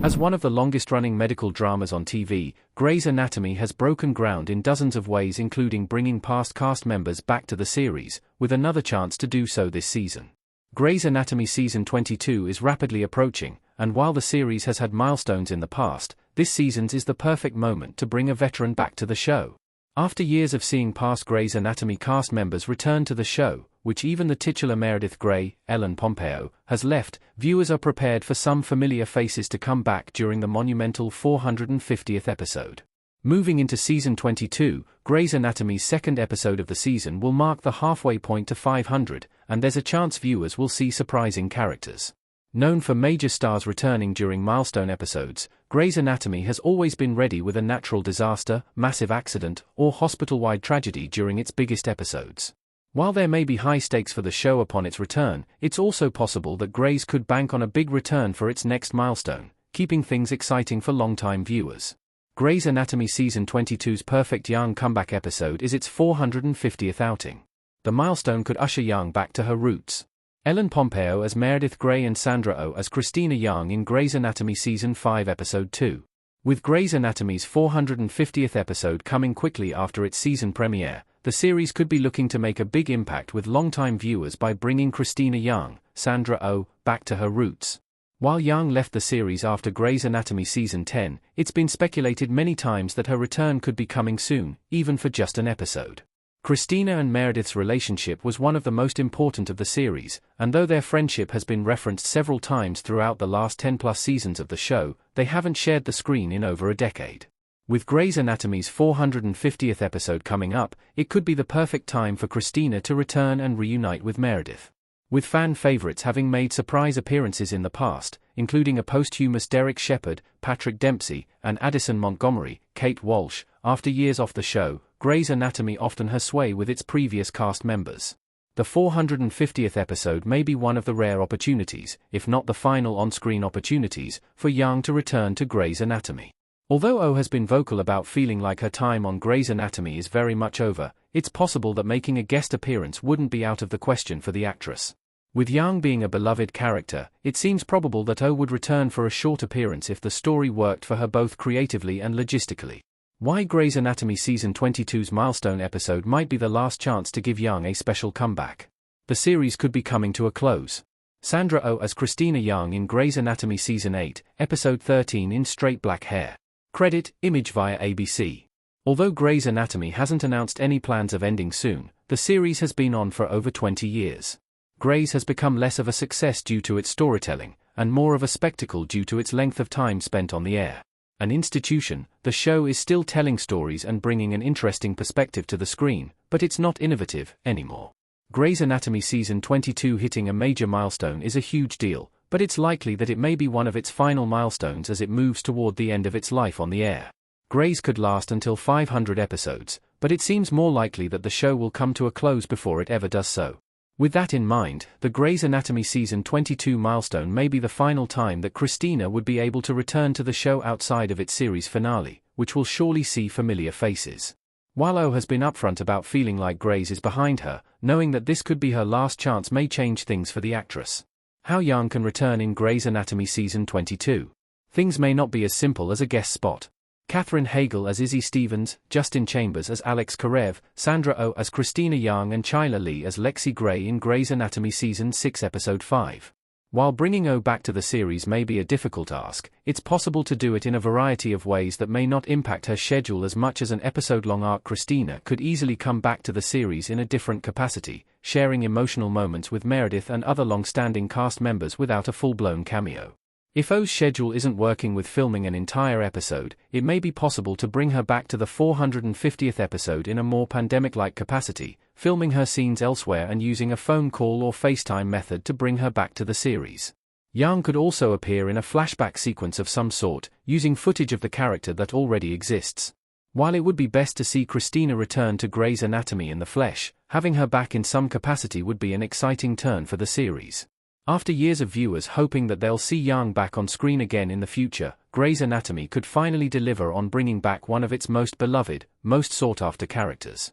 As one of the longest-running medical dramas on TV, Grey's Anatomy has broken ground in dozens of ways, including bringing past cast members back to the series, with another chance to do so this season. Grey's Anatomy Season 22 is rapidly approaching, and while the series has had milestones in the past, this season's is the perfect moment to bring a veteran back to the show. After years of seeing past Grey's Anatomy cast members return to the show, which even the titular Meredith Grey, Ellen Pompeo, has left, viewers are prepared for some familiar faces to come back during the monumental 450th episode. Moving into Season 22, Grey's Anatomy's second episode of the season will mark the halfway point to 500, and there's a chance viewers will see surprising characters. Known for major stars returning during milestone episodes, Grey's Anatomy has always been ready with a natural disaster, massive accident, or hospital-wide tragedy during its biggest episodes. While there may be high stakes for the show upon its return, it's also possible that Grey's could bank on a big return for its next milestone, keeping things exciting for longtime viewers. Grey's Anatomy Season 22's perfect Young comeback episode is its 450th outing. The milestone could usher Young back to her roots. Ellen Pompeo as Meredith Grey and Sandra Oh as Cristina Young in Grey's Anatomy Season 5 Episode 2. With Grey's Anatomy's 450th episode coming quickly after its season premiere, the series could be looking to make a big impact with longtime viewers by bringing Cristina Young, Sandra Oh, back to her roots. While Young left the series after Grey's Anatomy Season 10, it's been speculated many times that her return could be coming soon, even for just an episode. Cristina and Meredith's relationship was one of the most important of the series, and though their friendship has been referenced several times throughout the last 10+ seasons of the show, they haven't shared the screen in over a decade. With Grey's Anatomy's 450th episode coming up, it could be the perfect time for Cristina to return and reunite with Meredith. With fan favorites having made surprise appearances in the past, including a posthumous Derek Shepherd, Patrick Dempsey, and Addison Montgomery, Kate Walsh, after years off the show, Grey's Anatomy often has sway with its previous cast members. The 450th episode may be one of the rare opportunities, if not the final on-screen opportunities, for Young to return to Grey's Anatomy. Although Oh has been vocal about feeling like her time on Grey's Anatomy is very much over, it's possible that making a guest appearance wouldn't be out of the question for the actress. With Young being a beloved character, it seems probable that Oh would return for a short appearance if the story worked for her both creatively and logistically. Why Grey's Anatomy Season 22's milestone episode might be the last chance to give Young a special comeback. The series could be coming to a close. Sandra Oh as Cristina Young in Grey's Anatomy Season 8, Episode 13 in Straight Black Hair. Credit, image via ABC. Although Grey's Anatomy hasn't announced any plans of ending soon, the series has been on for over 20 years. Grey's has become less of a success due to its storytelling, and more of a spectacle due to its length of time spent on the air. An institution, the show is still telling stories and bringing an interesting perspective to the screen, but it's not innovative anymore. Grey's Anatomy Season 22 hitting a major milestone is a huge deal, but it's likely that it may be one of its final milestones as it moves toward the end of its life on the air. Grey's could last until 500 episodes, but it seems more likely that the show will come to a close before it ever does so. With that in mind, the Grey's Anatomy Season 22 milestone may be the final time that Cristina would be able to return to the show outside of its series finale, which will surely see familiar faces. While Oh has been upfront about feeling like Grey's is behind her, knowing that this could be her last chance may change things for the actress. How Young can return in Grey's Anatomy Season 22. Things may not be as simple as a guest spot. Katherine Hagel as Izzy Stevens, Justin Chambers as Alex Karev, Sandra Oh as Cristina Young and Chyla Lee as Lexi Gray in Grey's Anatomy Season 6 Episode 5. While bringing Oh back to the series may be a difficult ask, it's possible to do it in a variety of ways that may not impact her schedule as much as an episode-long arc. Cristina could easily come back to the series in a different capacity, sharing emotional moments with Meredith and other long-standing cast members without a full-blown cameo. If Oh's schedule isn't working with filming an entire episode, it may be possible to bring her back to the 450th episode in a more pandemic-like capacity, filming her scenes elsewhere and using a phone call or FaceTime method to bring her back to the series. Young could also appear in a flashback sequence of some sort, using footage of the character that already exists. While it would be best to see Cristina return to Grey's Anatomy in the flesh, having her back in some capacity would be an exciting turn for the series. After years of viewers hoping that they'll see Young back on screen again in the future, Grey's Anatomy could finally deliver on bringing back one of its most beloved, most sought-after characters.